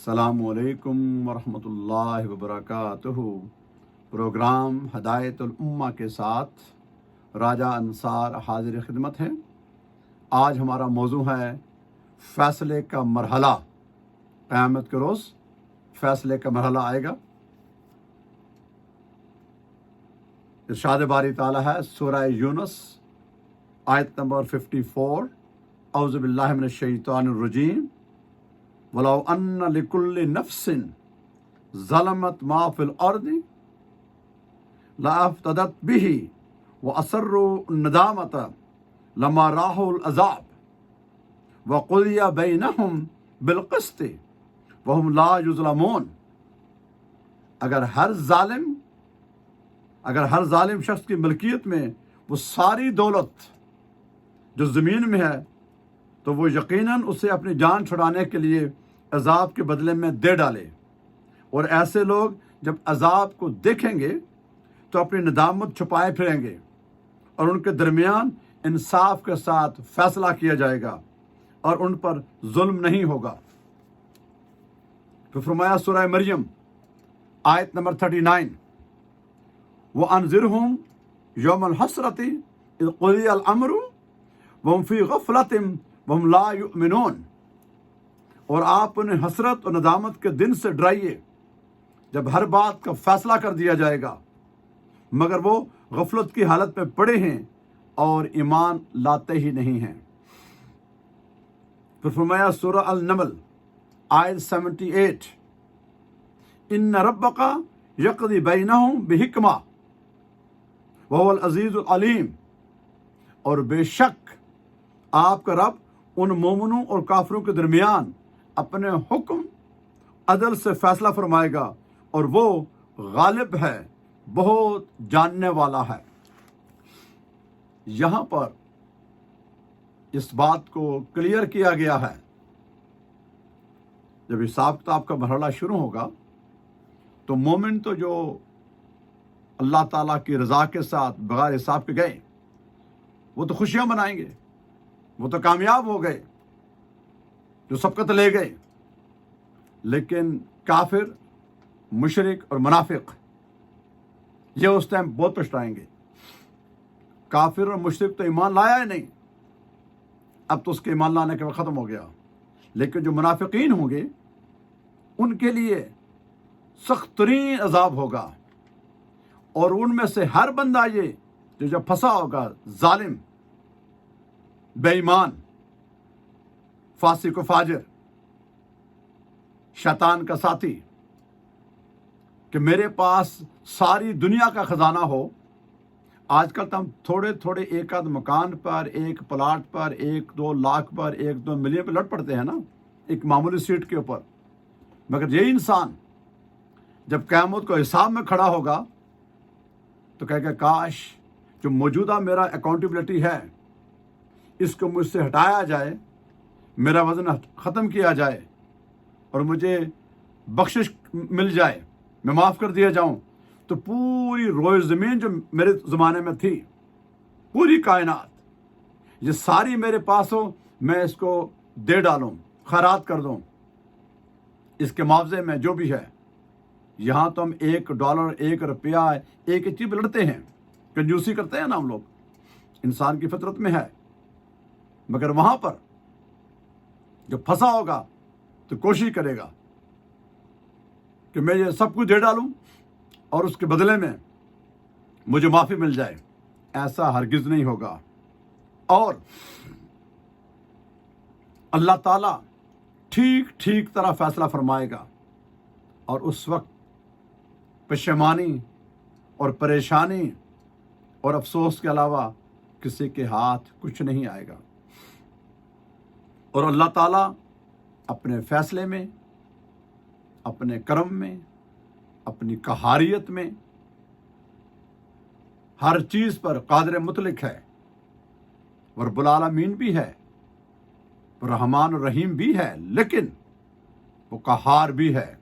السلام علیکم ورحمۃ اللہ وبرکاتہ۔ پروگرام ہدایت الامہ کے ساتھ راجہ انصار حاضر خدمت ہے۔ آج ہمارا موضوع ہے فیصلے کا مرحلہ۔ قیامت کے روز فیصلے کا مرحلہ آئے گا۔ ارشاد باری تعالیٰ ہے سورہ یونس آیت نمبر 54، اعوذ باللہ من الشیطان الرجیم، وَلَوْ أَنَّ لِكُلِّ نَفْسٍ ظَلَمَتْ مَا فِي الْأَرْضِ لَأَفْتَدَتْ بِهِ وَأَسَرُّوا النَّدَامَةَ لَمَا رَأَوُا الْعَذَابَ وَقُضِيَ بَيْنَهُمْ بِالْقِسْطِ وَهُمْ لَا يُظْلَمُونَ۔ اگر ہر ظالم شخص کی ملکیت میں وہ ساری دولت جو زمین میں ہے تو وہ یقیناً اسے اپنی جان چھڑانے کے لیے عذاب کے بدلے میں دے ڈالے، اور ایسے لوگ جب عذاب کو دیکھیں گے تو اپنی ندامت چھپائے پھریں گے، اور ان کے درمیان انصاف کے ساتھ فیصلہ کیا جائے گا اور ان پر ظلم نہیں ہوگا۔ پھر فرمایا سورہ مریم آیت نمبر 39، وَأَنذِرْهُمْ يَوْمَ الْحَسْرَةِ إِذْ قُضِيَ الْأَمْرُ وَهُمْ فِي غَفْلَةٍ وَهُمْ لَا يُؤْمِنُونَ۔ اور آپ انہیں حسرت اور ندامت کے دن سے ڈرائیے جب ہر بات کا فیصلہ کر دیا جائے گا، مگر وہ غفلت کی حالت میں پڑے ہیں اور ایمان لاتے ہی نہیں ہیں۔ پھر فرمایا سورہ النمل آیت 78، إِنَّ رَبَّكَ يَقْضِي بَيْنَهُمْ بِحِکْمَةٍ وَهُوَ الْعَزِیزُ الْعَلِیمُ۔ اور بے شک آپ کا رب ان مومنوں اور کافروں کے درمیان اپنے حکم عدل سے فیصلہ فرمائے گا، اور وہ غالب ہے، بہت جاننے والا ہے۔ یہاں پر اس بات کو کلیئر کیا گیا ہے، جب حساب کتاب کا مرحلہ شروع ہوگا تو مومن تو جو اللہ تعالیٰ کی رضا کے ساتھ بغیر حساب کے گئے وہ تو خوشیاں منائیں گے، وہ تو کامیاب ہو گئے، جو سبقت لے گئے۔ لیکن کافر، مشرک اور منافق یہ اس ٹائم بہت پچھتائیں گے۔ کافر اور مشرک تو ایمان لایا ہی نہیں، اب تو اس کے ایمان لانے کے وقت ختم ہو گیا۔ لیکن جو منافقین ہوں گے ان کے لیے سخت ترین عذاب ہوگا، اور ان میں سے ہر بندہ یہ جو جب پھنسا ہوگا، ظالم، بے ایمان، فاسق و فاجر، شیطان کا ساتھی، کہ میرے پاس ساری دنیا کا خزانہ ہو۔ آج کل تو ہم تھوڑے تھوڑے ایک آدھ مکان پر، ایک پلاٹ پر، 1-2 لاکھ پر، 1-2 ملین پہ لٹ پڑتے ہیں نا، ایک معمولی سیٹ کے اوپر۔ مگر یہی انسان جب قیامت کو حساب میں کھڑا ہوگا تو کہے گا کاش جو موجودہ میرا اکاؤنٹیبلٹی ہے اس کو مجھ سے ہٹایا جائے، میرا وزن ختم کیا جائے اور مجھے بخشش مل جائے، میں معاف کر دیا جاؤں، تو پوری روئے زمین جو میرے زمانے میں تھی، پوری کائنات، یہ ساری میرے پاس ہو، میں اس کو دے ڈالوں، خیرات کر دوں، اس کے معاوضے میں جو بھی ہے۔ یہاں تو ہم $1، $1، ایک چیز پہ لڑتے ہیں، کنجوسی کرتے ہیں نا ہم لوگ، انسان کی فطرت میں ہے۔ مگر وہاں پر جو پھنسا ہوگا تو کوشش کرے گا کہ میں یہ سب کچھ دے ڈالوں اور اس کے بدلے میں مجھے معافی مل جائے۔ ایسا ہرگز نہیں ہوگا، اور اللہ تعالیٰ ٹھیک طرح فیصلہ فرمائے گا، اور اس وقت پشیمانی اور پریشانی اور افسوس کے علاوہ کسی کے ہاتھ کچھ نہیں آئے گا۔ اور اللہ تعالیٰ اپنے فیصلے میں، اپنے کرم میں، اپنی قہاریت میں ہر چیز پر قادر مطلق ہے، وہ رب العالمین بھی ہے، وہ رحمان الرحیم بھی ہے، لیکن وہ قہار بھی ہے،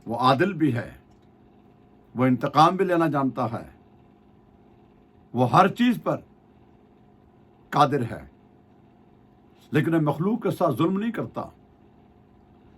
وہ عادل بھی ہے، وہ انتقام بھی لینا جانتا ہے، وہ ہر چیز پر قادر ہے، لیکن وہ مخلوق کے ساتھ ظلم نہیں کرتا۔